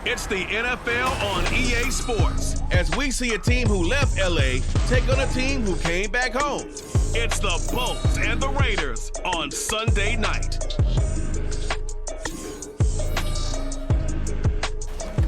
It's the NFL on EA Sports, as we see a team who left LA take on a team who came back home. It's the Bolts and the Raiders on Sunday night.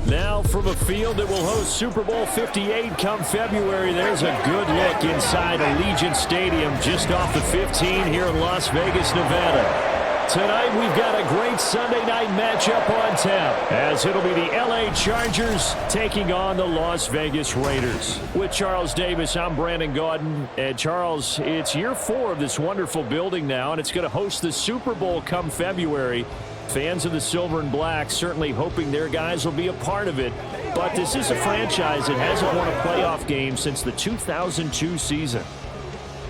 Now from a field that will host Super Bowl 58 come February, there's a good look inside Allegiant Stadium just off the 15 here in Las Vegas, Nevada. Tonight we've got a great Sunday night matchup on tap, as it'll be the LA Chargers taking on the Las Vegas Raiders. With Charles Davis, I'm Brandon Gaudin. And Charles, it's year 4 of this wonderful building now, and it's going to host the Super Bowl come February. Fans of the Silver and Black certainly hoping their guys will be a part of it. But this is a franchise that hasn't won a playoff game since the 2002 season.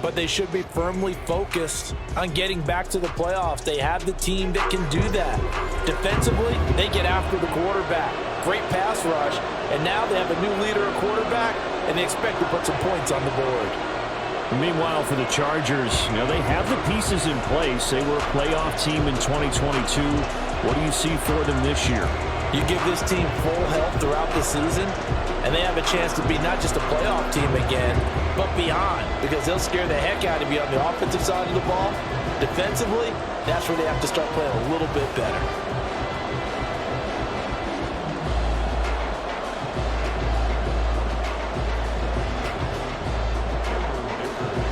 But they should be firmly focused on getting back to the playoffs. They have the team that can do that. Defensively, they get after the quarterback. Great pass rush, and now they have a new leader at quarterback, and they expect to put some points on the board. Meanwhile, for the Chargers, they have the pieces in place. They were a playoff team in 2022. What do you see for them this year? You give this team full health throughout the season, and they have a chance to be not just a playoff team again, but beyond, because they'll scare the heck out of you on the offensive side of the ball. Defensively, that's where they have to start playing a little bit better.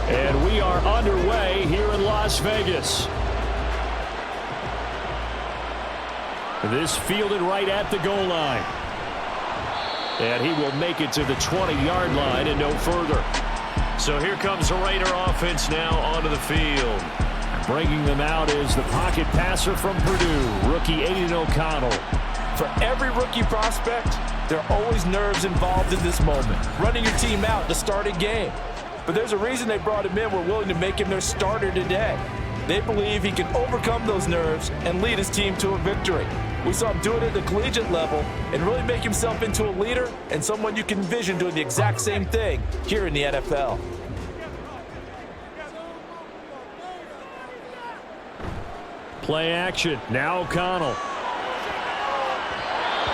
And we are underway here in Las Vegas. This fielded right at the goal line. And he will make it to the 20-yard line and no further. So here comes the Raider offense now onto the field. Bringing them out is the pocket passer from Purdue, rookie Aiden O'Connell. For every rookie prospect, there are always nerves involved in this moment. Running your team out to start a game. But there's a reason they brought him in. We're willing to make him their starter today. They believe he can overcome those nerves and lead his team to a victory. We saw him do it at the collegiate level and really make himself into a leader and someone you can envision doing the exact same thing here in the NFL. Play action. Now O'Connell.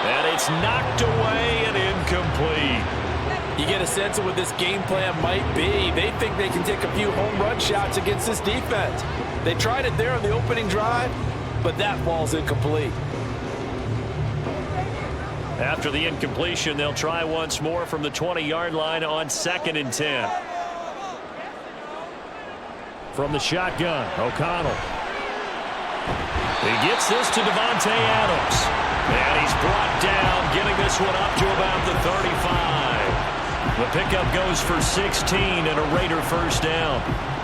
And it's knocked away and incomplete. You get a sense of what this game plan might be. They think they can take a few home run shots against this defense. They tried it there on the opening drive, but that ball's incomplete. After the incompletion, they'll try once more from the 20-yard line on 2nd and 10. From the shotgun, O'Connell. He gets this to Devontae Adams. And he's brought down, getting this one up to about the 35. The pickup goes for 16 and a Raider first down.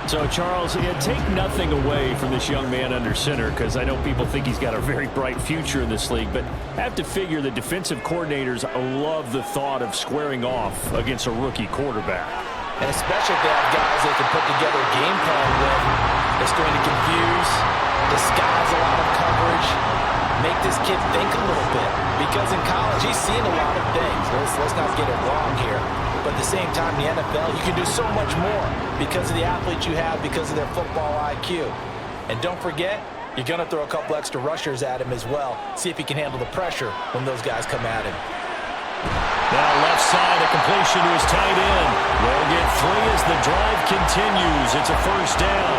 So, Charles, take nothing away from this young man under center, because I know people think he's got a very bright future in this league, but I have to figure the defensive coordinators love the thought of squaring off against a rookie quarterback. And especially if they have guys they can put together a game plan with that's going to confuse, disguise a lot of coverage, make this kid think a little bit. Because in college, he's seen a lot of things. Let's not get it wrong here. But at the same time, in the NFL, you can do so much more because of the athletes you have, because of their football IQ. And don't forget, you're going to throw a couple extra rushers at him as well. See if he can handle the pressure when those guys come at him. Now left side, a completion to his tight end. They'll get 3 as the drive continues. It's a first down.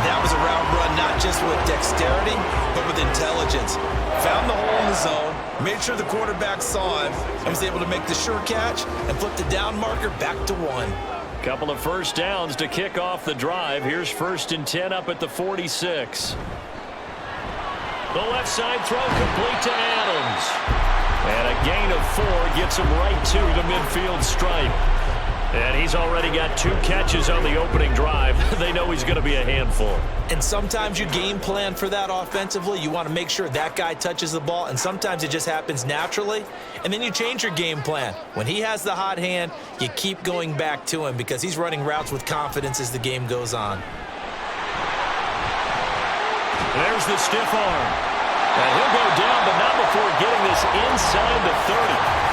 That was a route run not just with dexterity, but with intelligence. Found the hole in the zone, made sure the quarterback saw him, and was able to make the sure catch and flip the down marker back to 1. Couple of first downs to kick off the drive. Here's 1st and 10 up at the 46. The left side throw complete to Adams. And a gain of 4 gets him right to the midfield stripe. And he's already got 2 catches on the opening drive. They know he's going to be a handful. And sometimes you game plan for that offensively. You want to make sure that guy touches the ball, and sometimes it just happens naturally. And then you change your game plan. When he has the hot hand, you keep going back to him because he's running routes with confidence as the game goes on. There's the stiff arm. And he'll go down, but not before getting this inside the 30.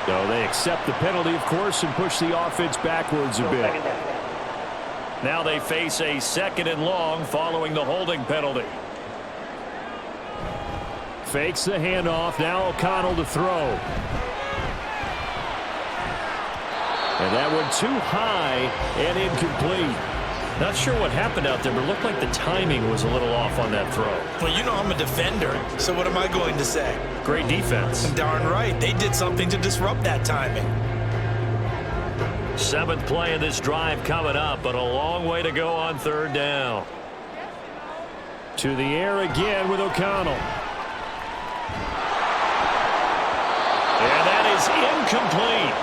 So they accept the penalty, of course, and push the offense backwards a bit. Now they face a 2nd and long following the holding penalty. Fakes the handoff. Now O'Connell to throw. And that one too high and incomplete. Not sure what happened out there, but it looked like the timing was a little off on that throw. Well, you know I'm a defender, so what am I going to say? Great defense. Darn right. They did something to disrupt that timing. 7th play of this drive coming up, but a long way to go on 3rd down. To the air again with O'Connell. And that is incomplete.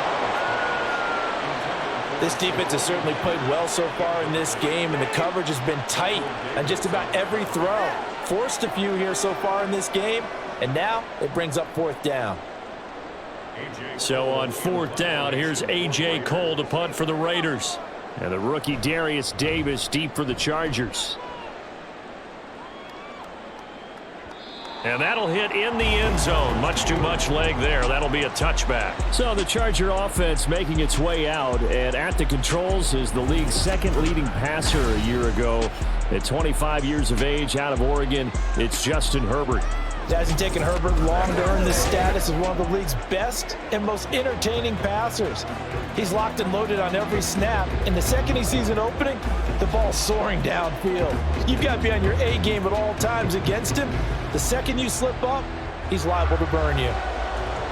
This defense has certainly played well so far in this game, and the coverage has been tight on just about every throw. Forced a few here so far in this game, and now it brings up 4th down. So on 4th down, here's A.J. Cole to punt for the Raiders. And the rookie Darius Davis deep for the Chargers. And that'll hit in the end zone. Much too much leg there. That'll be a touchback. So the Charger offense making its way out. And at the controls is the league's 2nd leading passer a year ago. At 25 years of age out of Oregon, it's Justin Herbert. It hasn't taken Herbert long to earn this status as one of the league's best and most entertaining passers. He's locked and loaded on every snap, and the second he sees an opening, the ball's soaring downfield. You've got to be on your A game at all times against him. The second you slip up, he's liable to burn you.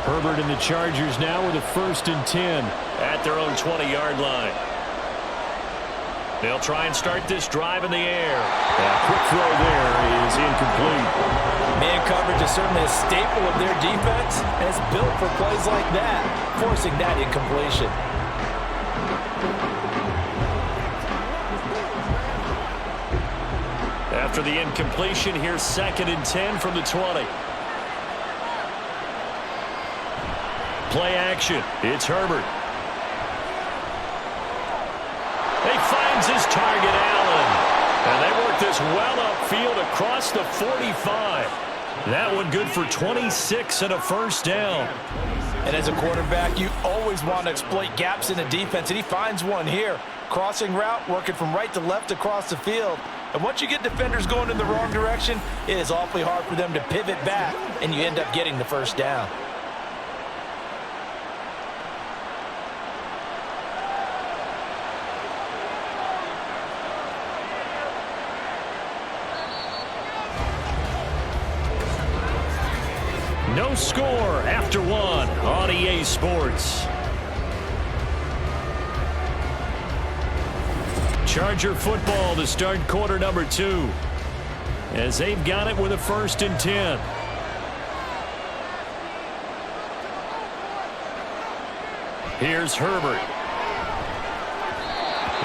Herbert and the Chargers now with a 1st and 10 at their own 20-yard line. They'll try and start this drive in the air. A quick throw there is incomplete. Man coverage is certainly a staple of their defense, and it's built for plays like that, forcing that incompletion. After the incompletion, here's 2nd and 10 from the 20. Play action. It's Herbert. He finds his target, Allen. And they work this well upfield across the 45. That one good for 26 and a 1st down. And as a quarterback, you always want to exploit gaps in the defense, and he finds one here. Crossing route, working from right to left across the field. And once you get defenders going in the wrong direction, it is awfully hard for them to pivot back, and you end up getting the 1st down. No score after 1 on EA Sports. Charger football to start quarter number 2. As they've got it with a 1st and 10. Here's Herbert.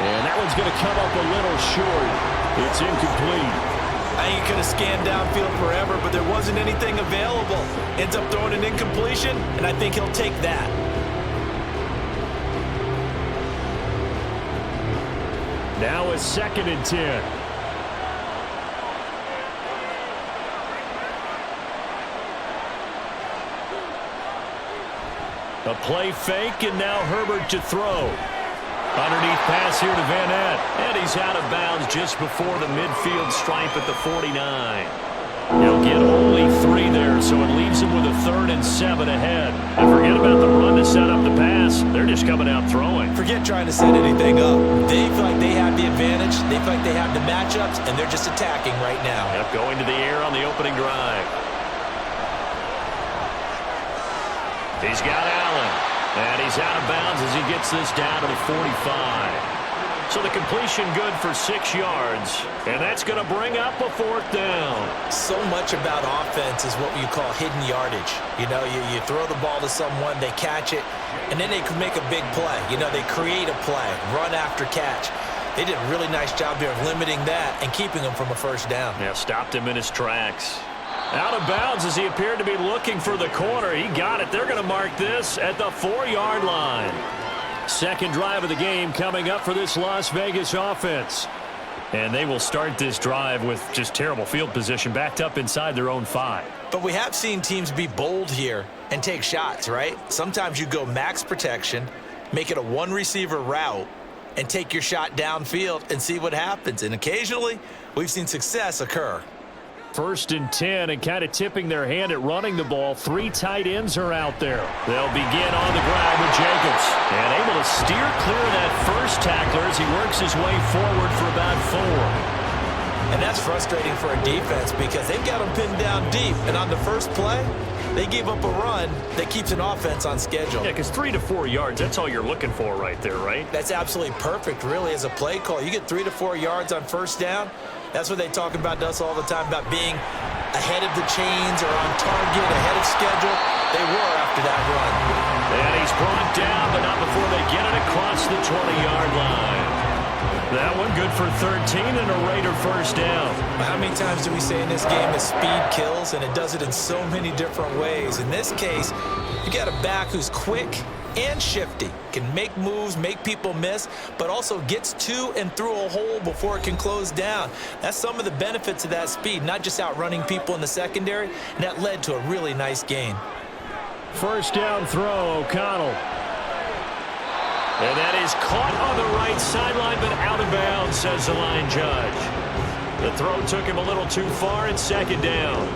And that one's going to come up a little short. It's incomplete. I think he could have scanned downfield forever, but there wasn't anything available. Ends up throwing an incompletion, and I think he'll take that. Now a 2nd and 10. A play fake, and now Herbert to throw. Underneath pass here to Van Ness. And he's out of bounds just before the midfield stripe at the 49. He'll get only 3 there, so it leaves him with a 3rd and 7 ahead. And forget about the run to set up the pass. They're just coming out throwing. Forget trying to set anything up. They feel like they have the advantage. They feel like they have the matchups, and they're just attacking right now. Yep, going to the air on the opening drive. He's got Allen. And he's out of bounds as he gets this down to the 45. So the completion good for 6 yards. And that's going to bring up a 4th down. So much about offense is what you call hidden yardage. You know, you throw the ball to someone, they catch it, and then they can make a big play. You know, they create a play, run after catch. They did a really nice job here of limiting that and keeping him from a 1st down. Yeah, stopped him in his tracks. Out of bounds as he appeared to be looking for the corner. He got it. They're going to mark this at the 4-yard line. 2nd drive of the game coming up for this Las Vegas offense. And they will start this drive with just terrible field position, backed up inside their own 5. But we have seen teams be bold here and take shots, right? Sometimes you go max protection, make it a 1-receiver route, and take your shot downfield and see what happens. And occasionally, we've seen success occur. 1st and 10, and kind of tipping their hand at running the ball. 3 tight ends are out there. They'll begin on the ground with Jacobs. And able to steer clear of that first tackler as he works his way forward for about 4. And that's frustrating for a defense because they've got them pinned down deep. And on the first play, they gave up a run that keeps an offense on schedule. Yeah, because 3 to 4 yards, that's all you're looking for right there, right? That's absolutely perfect, really, as a play call. You get 3 to 4 yards on first down. That's what they talk about to us all the time, about being ahead of the chains or on target, ahead of schedule. They were after that run. And he's brought down, but not before they get it across the 20-yard line. That one good for 13 and a Raider first down. How many times do we say in this game that speed kills, and it does it in so many different ways? In this case, you got a back who's quick and shifty, can make moves, make people miss, but also gets to and through a hole before it can close down. That's some of the benefits of that speed, not just outrunning people in the secondary, and that led to a really nice gain. First down throw, O'Connell. And that is caught on the right sideline, but out of bounds, says the line judge. The throw took him a little too far, and 2nd down.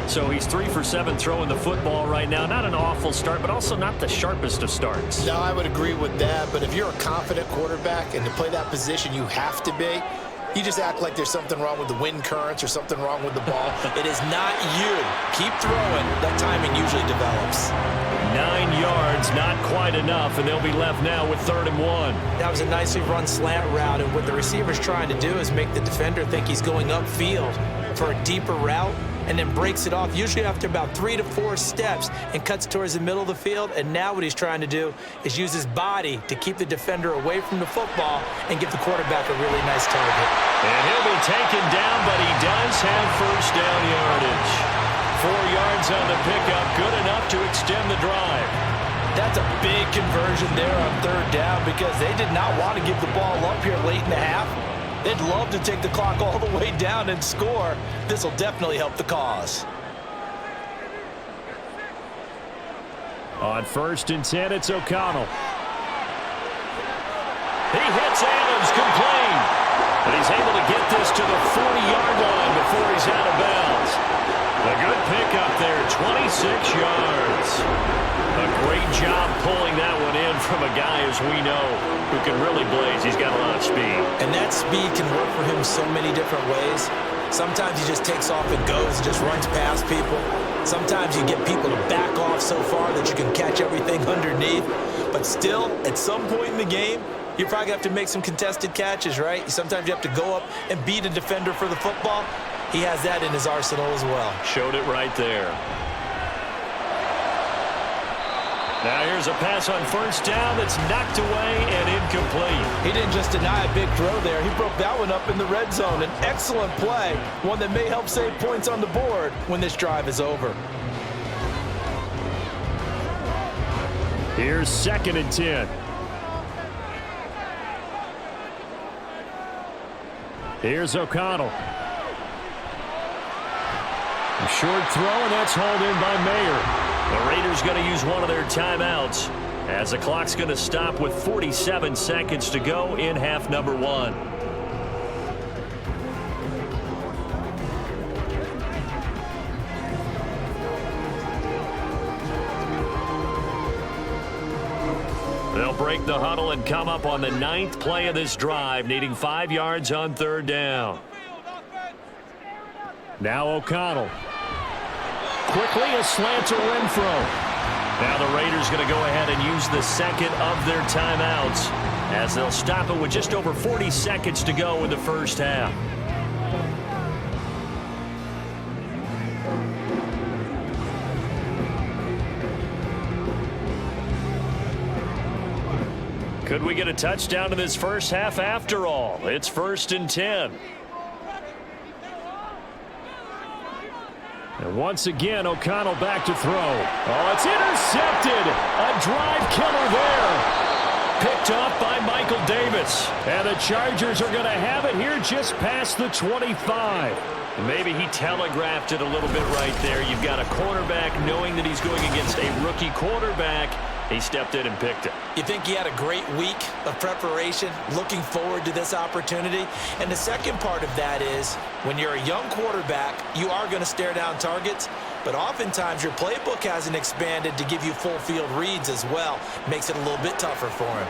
So he's 3 for 7 throwing the football right now. Not an awful start, but also not the sharpest of starts. No, I would agree with that. But if you're a confident quarterback and to play that position, you have to be. You just act like there's something wrong with the wind currents or something wrong with the ball. It is not you. Keep throwing. That timing usually develops. 9 yards, not quite enough, and they'll be left now with 3rd and 1. That was a nicely run slant route, and what the receiver's trying to do is make the defender think he's going upfield for a deeper route, and then breaks it off, usually after about 3 to 4 steps, and cuts towards the middle of the field. And now what he's trying to do is use his body to keep the defender away from the football and give the quarterback a really nice target. And he'll be taken down, but he does have first down yardage. 4 yards on the pickup, good enough to extend the drive. That's a big conversion there on 3rd down because they did not want to give the ball up here late in the half. They'd love to take the clock all the way down and score. This will definitely help the cause. On 1st and 10, it's O'Connell. He hits Adams, complete. But he's able to get this to the 40-yard line before he's out of bounds. A good pickup there, 26 yards. A great job pulling that one in from a guy, as we know, who can really blaze. He's got a lot of speed. And that speed can work for him so many different ways. Sometimes he just takes off and goes, just runs past people. Sometimes you get people to back off so far that you can catch everything underneath. But still, at some point in the game, you probably have to make some contested catches, right? Sometimes you have to go up and beat a defender for the football. He has that in his arsenal as well. Showed it right there. Now here's a pass on 1st down that's knocked away and incomplete. He didn't just deny a big throw there. He broke that one up in the red zone. An excellent play, one that may help save points on the board when this drive is over. Here's 2nd and 10. Here's O'Connell. A short throw, and that's hauled in by Mayer. The Raiders going to use one of their timeouts as the clock's going to stop with 47 seconds to go in half number 1. They'll break the huddle and come up on the 9th play of this drive, needing 5 yards on 3rd down. Now O'Connell. Quickly a slant to Renfro. Now the Raiders going to go ahead and use the 2nd of their timeouts as they'll stop it with just over 40 seconds to go in the first half. Could we get a touchdown in this first half after all? It's 1st and 10. And once again, O'Connell back to throw. Oh, it's intercepted. A drive killer there. Picked off by Michael Davis. And the Chargers are going to have it here just past the 25. Maybe he telegraphed it a little bit right there. You've got a quarterback knowing that he's going against a rookie quarterback. He stepped in and picked it. You think he had a great week of preparation, looking forward to this opportunity? And the second part of that is, when you're a young quarterback, you are going to stare down targets, but oftentimes your playbook hasn't expanded to give you full field reads as well. Makes it a little bit tougher for him.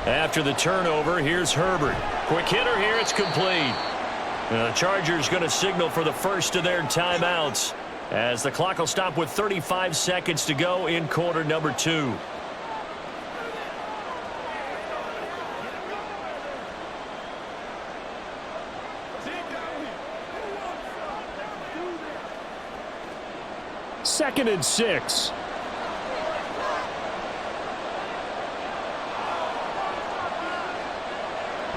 After the turnover, here's Herbert. Quick hitter here, it's complete. The Chargers going to signal for the first of their timeouts as the clock will stop with 35 seconds to go in quarter number 2. Second and 6.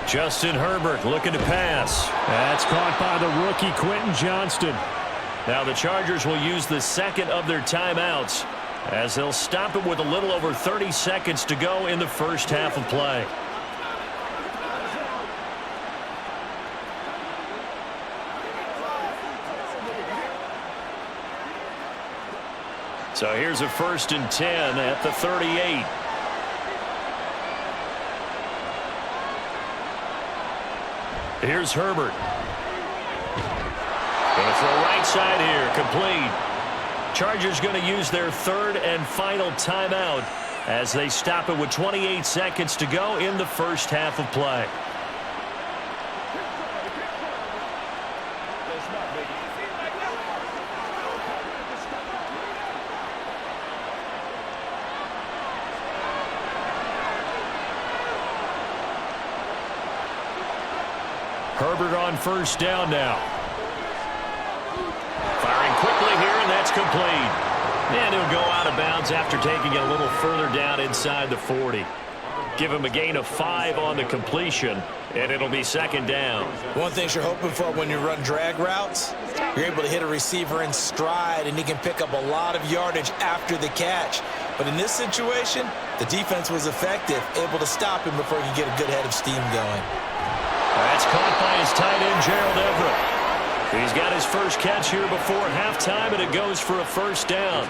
Justin Herbert looking to pass. That's caught by the rookie Quentin Johnston. Now the Chargers will use the second of their timeouts as they'll stop it with a little over 30 seconds to go in the first half of play. So here's a 1st and 10 at the 38. Here's Herbert. Going to throw right side here, complete. Chargers going to use their third and final timeout as they stop it with 28 seconds to go in the first half of play. Herbert on first down now. Firing quickly here, and that's complete. And he'll go out of bounds after taking it a little further down inside the 40. Give him a gain of 5 on the completion, and it'll be second down. One thing you're hoping for when you run drag routes, you're able to hit a receiver in stride, and he can pick up a lot of yardage after the catch. But in this situation, the defense was effective, able to stop him before he could get a good head of steam going. That's caught by his tight end, Gerald Everett. He's got his first catch here before halftime, and it goes for a first down.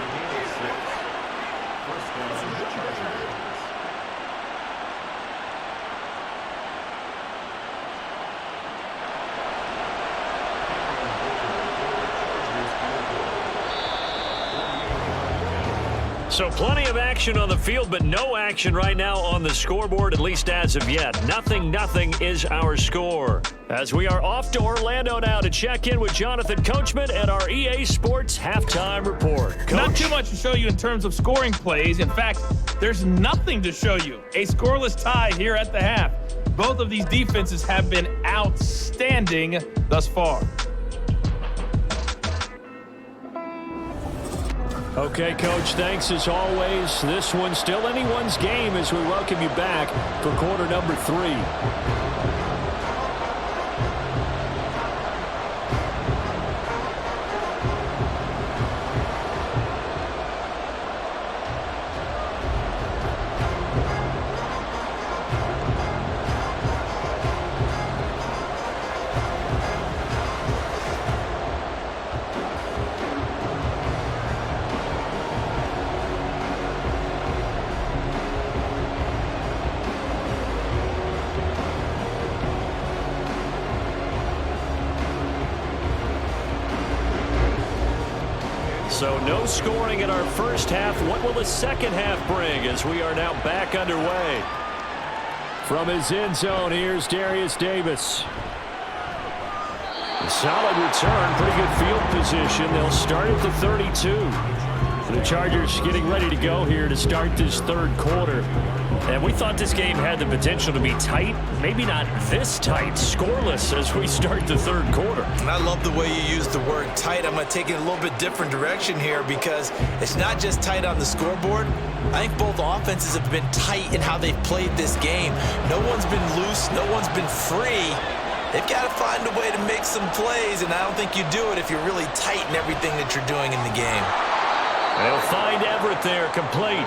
So plenty of action on the field, but no action right now on the scoreboard, at least as of yet. 0-0 is our score. As we are off to Orlando now to check in with Jonathan Coachman and our EA Sports Halftime Report. Coach? Not too much to show you in terms of scoring plays. In fact, there's nothing to show you. A scoreless tie here at the half. Both of these defenses have been outstanding thus far. Okay, Coach, thanks as always. This one's still anyone's game as we welcome you back for quarter number 3. So no scoring in our first half. What will the second half bring as we are now back underway? From his end zone, here's Darius Davis. A solid return, pretty good field position. They'll start at the 32. The Chargers getting ready to go here to start this third quarter. And we thought this game had the potential to be tight, maybe not this tight, scoreless as we start the third quarter. And I love the way you use the word tight. I'm going to take it a little bit different direction here because it's not just tight on the scoreboard. I think both offenses have been tight in how they've played this game. No one's been loose. No one's been free. They've got to find a way to make some plays, and I don't think you do it if you're really tight in everything that you're doing in the game. They'll find Everett there, complete.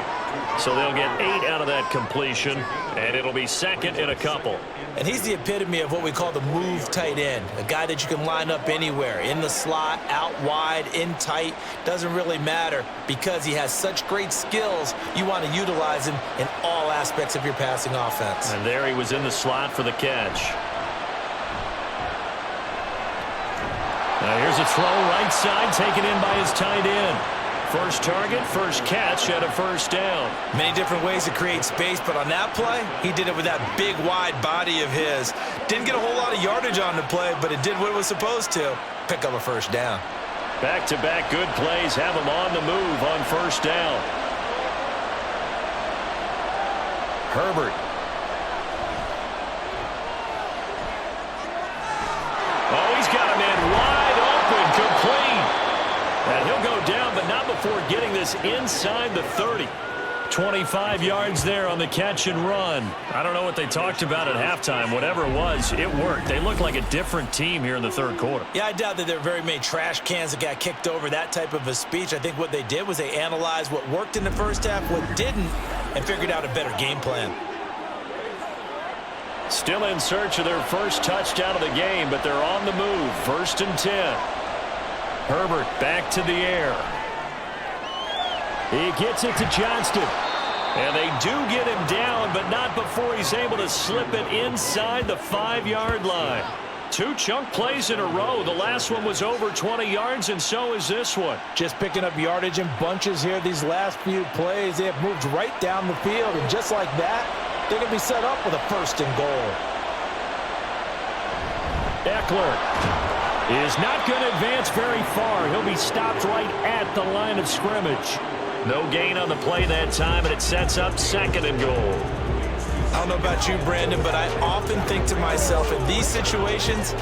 So they'll get 8 out of that completion, and it'll be second and a couple. And he's the epitome of what we call the move tight end, a guy that you can line up anywhere, in the slot, out wide, in tight, doesn't really matter because he has such great skills. You want to utilize him in all aspects of your passing offense. And there he was in the slot for the catch. Now here's a throw right side, taken in by his tight end. First target, first catch, and a first down. Many different ways to create space, but on that play, he did it with that big, wide body of his. Didn't get a whole lot of yardage on the play, but it did what it was supposed to. Pick up a first down. Back-to-back good plays have him on the move on first down. Herbert. Oh, he's got a man wide open, complete. And he'll go down, but not before getting this inside the 30. 25 yards there on the catch and run. I don't know what they talked about at halftime. Whatever it was, it worked. They look like a different team here in the third quarter. Yeah, I doubt that there are very many trash cans that got kicked over, that type of a speech. I think what they did was they analyzed what worked in the first half, what didn't, and figured out a better game plan. Still in search of their first touchdown of the game, but they're on the move. 1st and 10. Herbert back to the air. He gets it to Johnston. And they do get him down, but not before he's able to slip it inside the 5-yard line. 2 chunk plays in a row. The last one was over 20 yards, and so is this one. Just picking up yardage in bunches here. These last few plays, they have moved right down the field, and just like that, they're going to be set up with a 1st and goal. Eckler is not going to advance very far. He'll be stopped right at the line of scrimmage. No gain on the play that time, and it sets up 2nd and goal. I don't know about you, Brandon, but I often think to myself, in these situations,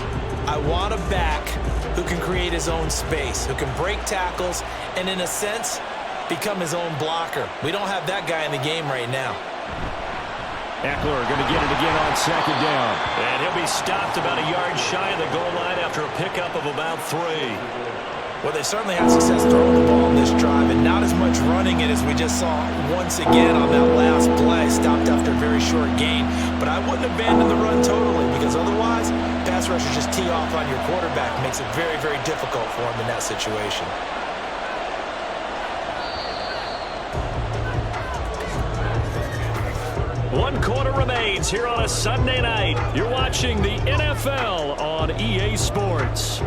I want a back who can create his own space, who can break tackles, and in a sense, become his own blocker. We don't have that guy in the game right now. Eckler going to get it again on 2nd down. And he'll be stopped about a yard shy of the goal line after a pickup of about 3. Well, they certainly had success throwing the ball in this drive, and not as much running it as we just saw once again on that last play. Stopped after a very short gain, but I wouldn't abandon the run totally, because otherwise, pass rushers just tee off on your quarterback. Makes it very, very difficult for him in that situation. One quarter remains here on a Sunday night. You're watching the NFL on EA Sports.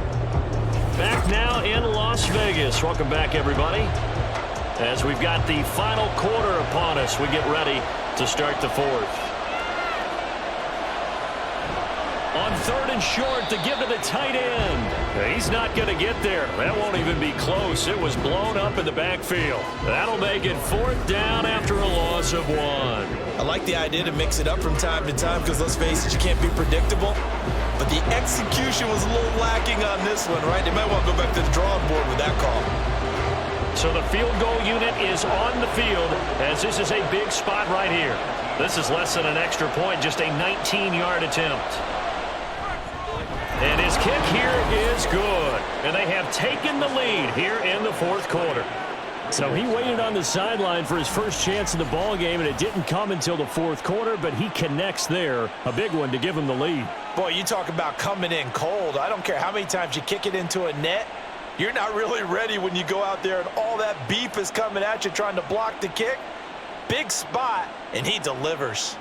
Back now in Las Vegas. Welcome back, everybody. As we've got the final quarter upon us, we get ready to start the 4th. On 3rd and short, to give to the tight end. He's not going to get there. That won't even be close. It was blown up in the backfield. That'll make it 4th down after a loss of 1. I like the idea to mix it up from time to time because, let's face it, you can't be predictable. But the execution was a little lacking on this one, right? They might want to go back to the drawing board with that call. So the field goal unit is on the field as this is a big spot right here. This is less than an extra point, just a 19-yard attempt. And his kick here is good. And they have taken the lead here in the 4th quarter. So he waited on the sideline for his first chance in the ball game, and it didn't come until the 4th quarter, but he connects there. A big one to give him the lead. Boy, you talk about coming in cold. I don't care how many times you kick it into a net. You're not really ready when you go out there and all that beef is coming at you trying to block the kick. Big spot, and he delivers.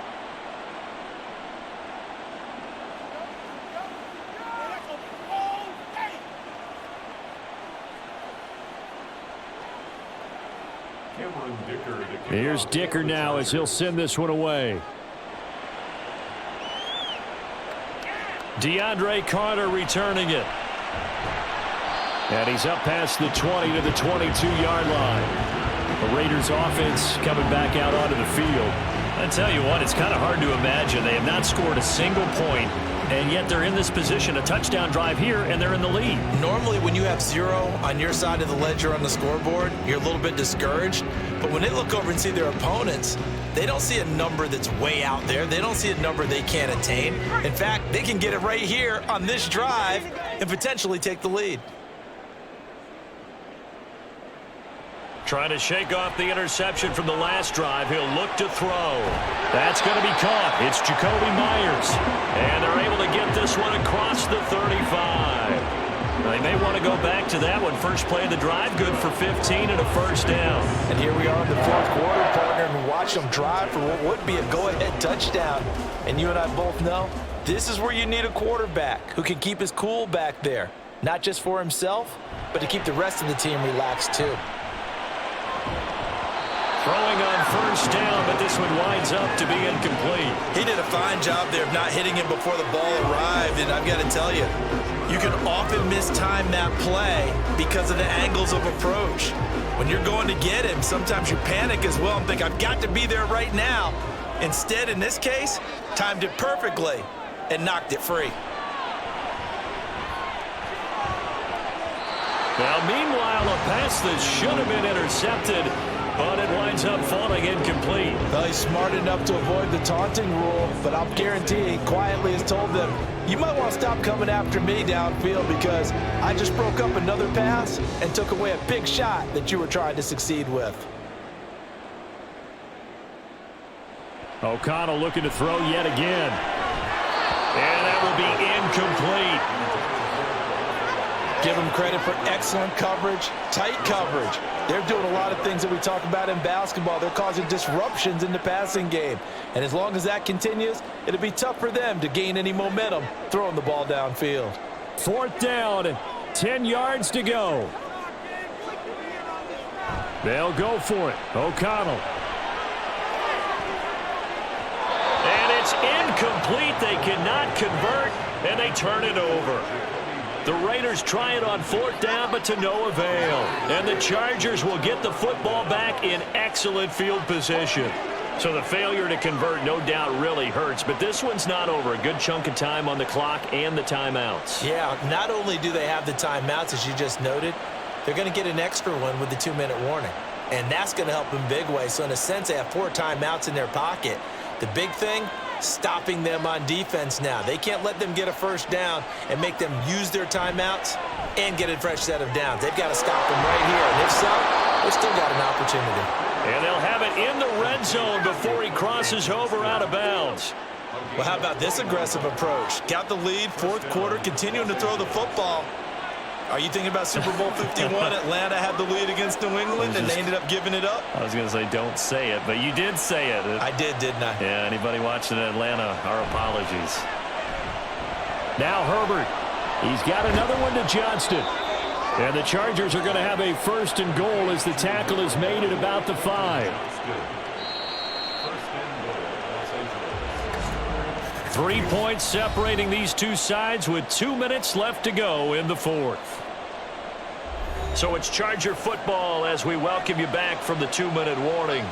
Here's Dicker now as he'll send this one away. DeAndre Carter returning it. And he's up past the 20 to the 22-yard line. The Raiders offense coming back out onto the field. I tell you what, it's kind of hard to imagine. They have not scored a single point and yet they're in this position, a touchdown drive here, and they're in the lead. Normally, when you have 0 on your side of the ledger on the scoreboard, you're a little bit discouraged. But when they look over and see their opponents, they don't see a number that's way out there. They don't see a number they can't attain. In fact, they can get it right here on this drive and potentially take the lead. Trying to shake off the interception from the last drive. He'll look to throw. That's going to be caught. It's Jacoby Myers. And they're able to get this one across the 35. They may want to go back to that one. First play of the drive, good for 15 and a first down. And here we are in the fourth quarter, partner, and watch them drive for what would be a go-ahead touchdown. And you and I both know this is where you need a quarterback who can keep his cool back there. Not just for himself, but to keep the rest of the team relaxed too. Throwing on first down, but this one winds up to be incomplete. He did a fine job there of not hitting him before the ball arrived, and I've got to tell you, you can often mistime that play because of the angles of approach. When you're going to get him, sometimes you panic as well and think, I've got to be there right now. Instead, in this case, timed it perfectly and knocked it free. Now, meanwhile, a pass that should have been intercepted, but it winds up falling incomplete. Well, he's smart enough to avoid the taunting rule, but I'll guarantee he quietly has told them, you might want to stop coming after me downfield because I just broke up another pass and took away a big shot that you were trying to succeed with. O'Connell looking to throw yet again. And that will be incomplete. Give them credit for excellent coverage, tight coverage. They're doing a lot of things that we talk about in basketball. They're causing disruptions in the passing game. And as long as that continues, it'll be tough for them to gain any momentum throwing the ball downfield. Fourth down, 10 yards to go. They'll go for it. O'Connell. And it's incomplete. They cannot convert, and they turn it over. The Raiders try it on fourth down, but to no avail. And the Chargers will get the football back in excellent field position. So the failure to convert no doubt really hurts, but this one's not over. A good chunk of time on the clock and the timeouts. Yeah, not only do they have the timeouts, as you just noted, they're going to get an extra one with the 2-minute warning. And that's going to help in big way. So in a sense, they have 4 timeouts in their pocket. The big thing, stopping them on defense now. They can't let them get a first down and make them use their timeouts and get a fresh set of downs. They've got to stop them right here. And if so, they've still got an opportunity. And they'll have it in the red zone before he crosses over out of bounds. Well, how about this aggressive approach? Got the lead, fourth quarter, continuing to throw the football. Are you thinking about Super Bowl 51? Atlanta had the lead against New England, and they ended up giving it up? I was going to say don't say it, but you did say it. I did, didn't I? Yeah, anybody watching Atlanta, our apologies. Now Herbert. He's got another one to Johnston. And the Chargers are going to have a first and goal as the tackle is made at about the 5. 3 points separating these two sides with 2 minutes left to go in the fourth. So it's Charger football as we welcome you back from the 2-minute warning.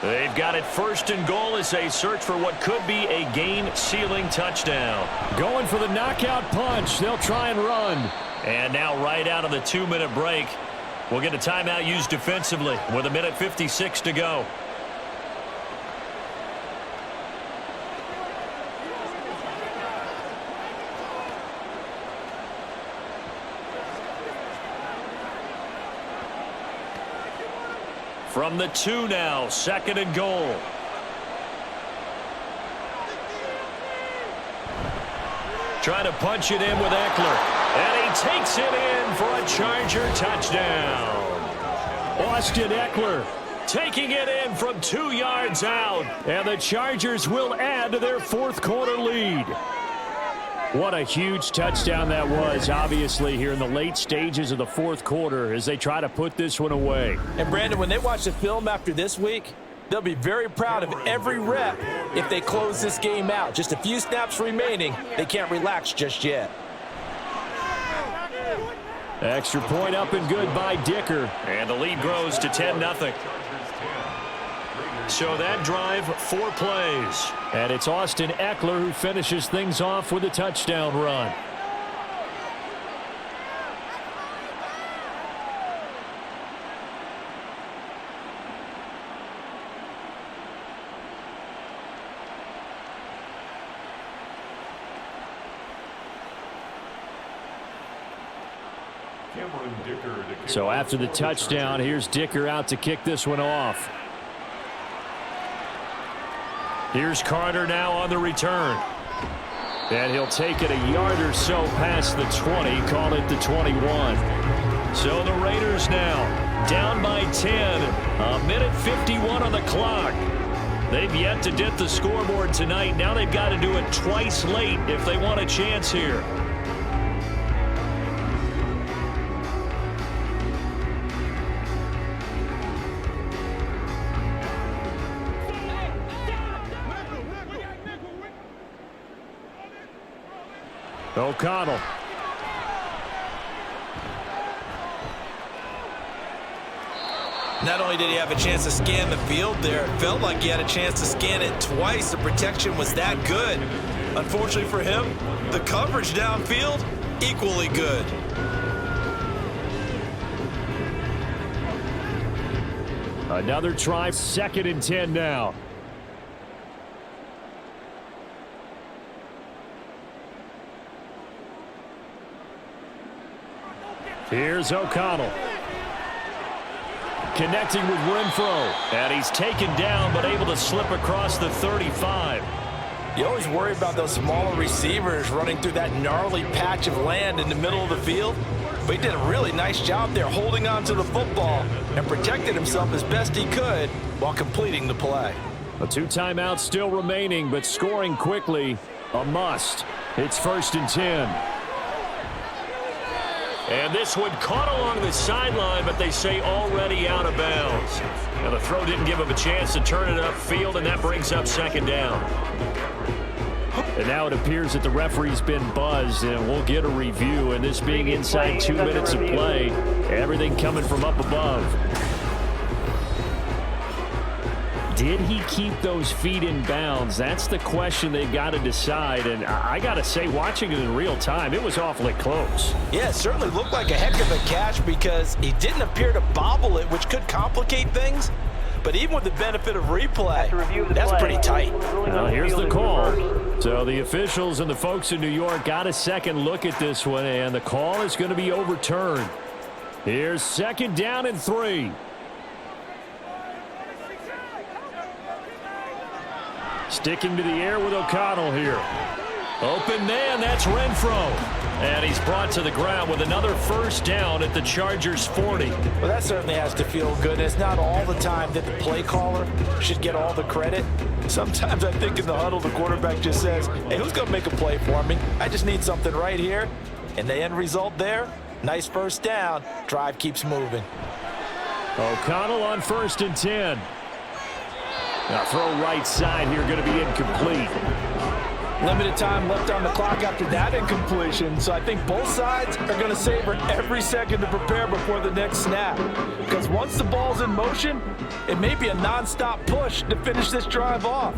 They've got it first and goal as they search for what could be a game-sealing touchdown. Going for the knockout punch. They'll try and run. And now right out of the 2-minute break, we'll get a timeout used defensively with 1:56 to go. From the 2 now, second and goal. Trying to punch it in with Eckler. And he takes it in for a Charger touchdown. Austin Eckler taking it in from 2 yards out. And the Chargers will add to their fourth quarter lead. What a huge touchdown that was, obviously, here in the late stages of the fourth quarter as they try to put this one away. And, Brandon, when they watch the film after this week, they'll be very proud of every rep if they close this game out. Just a few snaps remaining. They can't relax just yet. Extra point up and good by Dicker. And the lead grows to 10-0. So that drive, 4 plays. And it's Austin Eckler who finishes things off with a touchdown run. So after the touchdown, here's Dicker out to kick this one off. Here's Carter now on the return. And he'll take it a yard or so past the 20, call it the 21. So the Raiders now down by 10. A minute 51 on the clock. They've yet to dip the scoreboard tonight. Now they've got to do it twice late if they want a chance here. O'Connell. Not only did he have a chance to scan the field there, it felt like he had a chance to scan it twice. The protection was that good. Unfortunately for him, the coverage downfield, equally good. Another try, 2nd and 10 now. Here's O'Connell. Connecting with Renfro. And he's taken down, but able to slip across the 35. You always worry about those smaller receivers running through that gnarly patch of land in the middle of the field. But he did a really nice job there holding on to the football and protected himself as best he could while completing the play. A 2 timeouts still remaining, but scoring quickly, a must. It's 1st and 10. And this one caught along the sideline, but they say already out of bounds. Now the throw didn't give him a chance to turn it upfield, and that brings up 2nd down. And now it appears that the referee's been buzzed, and we'll get a review. And this being inside 2 minutes of play, everything coming from up above. Did he keep those feet in bounds? That's the question they've got to decide. And I got to say, watching it in real time, it was awfully close. Yeah, it certainly looked like a heck of a catch because he didn't appear to bobble it, which could complicate things. But even with the benefit of replay, that's pretty tight. Now here's the call. So the officials and the folks in New York got a second look at this one, and the call is going to be overturned. Here's 2nd down and 3. Sticking to the air with O'Connell here. Open man, that's Renfro. And he's brought to the ground with another 1st down at the Chargers' 40. Well, that certainly has to feel good. It's not all the time that the play caller should get all the credit. Sometimes I think in the huddle, the quarterback just says, hey, who's going to make a play for me? I just need something right here. And the end result there, nice 1st down. Drive keeps moving. O'Connell on 1st and 10. Now throw right side here, going to be incomplete. Limited time left on the clock after that incompletion, so I think both sides are going to savor every second to prepare before the next snap. Because once the ball's in motion, it may be a nonstop push to finish this drive off.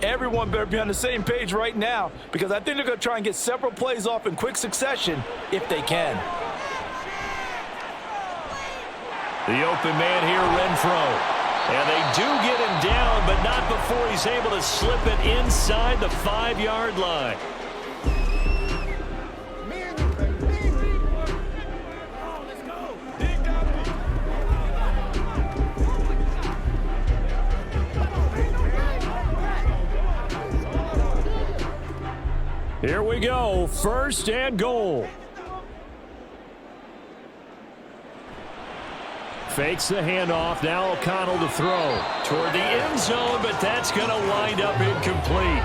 Everyone better be on the same page right now, because I think they're going to try and get several plays off in quick succession if they can. The open man here, Renfro. And they do get him down, but not before he's able to slip it inside the 5-yard line. Here we go, 1st and goal. Fakes the handoff. Now O'Connell to throw toward the end zone, but that's going to wind up incomplete.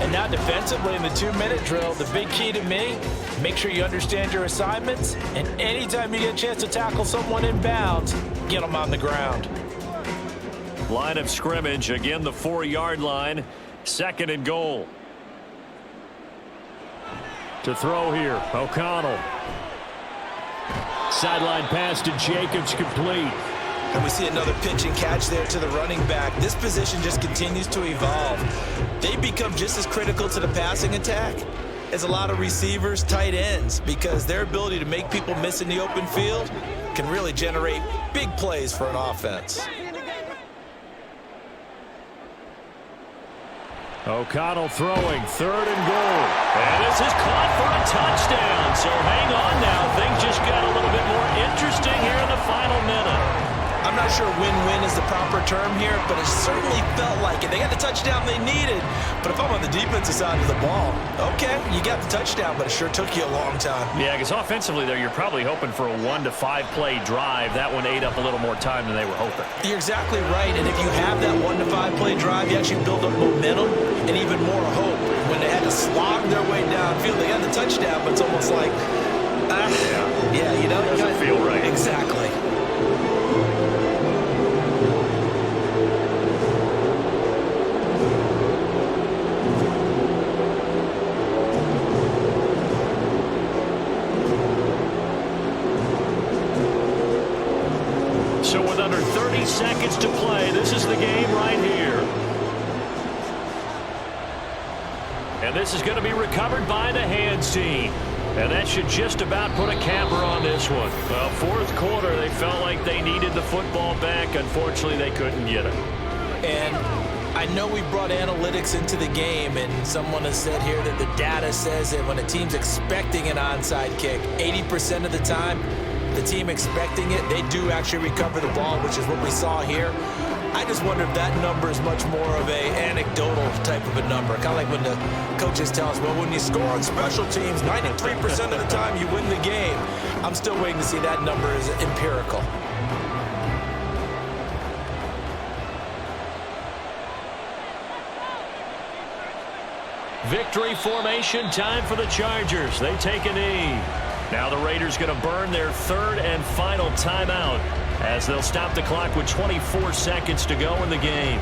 And now defensively in the 2-minute drill, the big key to me, make sure you understand your assignments, and anytime you get a chance to tackle someone in bounds, get them on the ground. Line of scrimmage, again the 4-yard line, 2nd and goal. To throw here, O'Connell. Sideline pass to Jacobs, complete. And we see another pitch and catch there to the running back. This position just continues to evolve. They become just as critical to the passing attack as a lot of receivers, tight ends, because their ability to make people miss in the open field can really generate big plays for an offense. O'Connell throwing, 3rd and goal. And this is caught for a touchdown. So hang on now. Things just got a little bit more interesting here in the final minute. I'm not sure win-win is the proper term here, but it certainly felt like it. They got the touchdown they needed, but if I'm on the defensive side of the ball, okay, you got the touchdown, but it sure took you a long time. Yeah, because offensively there, you're probably hoping for a 1 to 5 play drive. That one ate up a little more time than they were hoping. You're exactly right, and if you have that 1 to 5 play drive, you actually build up momentum and even more hope. When they had to slog their way downfield, they got the touchdown, but it's almost like, yeah, you know, it doesn't feel right. Exactly. So with under 30 seconds to play, this is the game right here. And this is going to be recovered by the hands team. And that should just about put a capper on this one. Well, 4th quarter, they felt like they needed the football back. Unfortunately, they couldn't get it. And I know we brought analytics into the game, and someone has said here that the data says that when a team's expecting an onside kick, 80% of the time, the team expecting it, they do actually recover the ball, which is what we saw here. I just wonder if that number is much more of a anecdotal type of a number. Kind of like when the coaches tell us, well, when you score on special teams, 93% of the time you win the game. I'm still waiting to see that number is empirical. Victory formation, time for the Chargers. They take a knee. Now the Raiders going to burn their 3rd and final timeout as they'll stop the clock with 24 seconds to go in the game.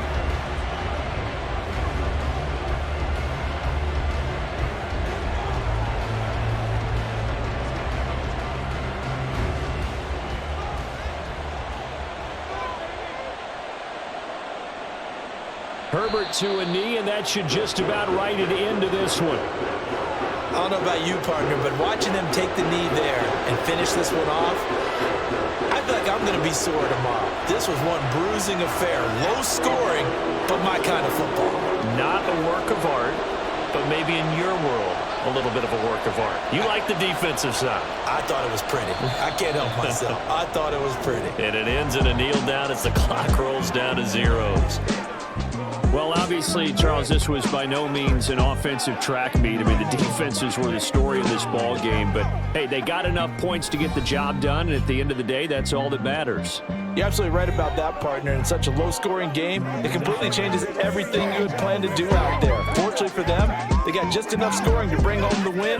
Herbert to a knee, and that should just about write it into this one. I don't know about you, partner, but watching them take the knee there and finish this one off, I feel like I'm going to be sore tomorrow. This was one bruising affair. Low scoring, but my kind of football. Not a work of art, but maybe in your world, a little bit of a work of art. You like the defensive side. I thought it was pretty. I can't help myself. I thought it was pretty. And it ends in a kneel down as the clock rolls down to zeros. Well, obviously, Charles, this was by no means an offensive track meet. I mean, the defenses were the story of this ball game. But, hey, they got enough points to get the job done, and at the end of the day, that's all that matters. You're absolutely right about that, partner. In such a low-scoring game, it completely changes everything you had planned to do out there. Fortunately for them, they got just enough scoring to bring home the win,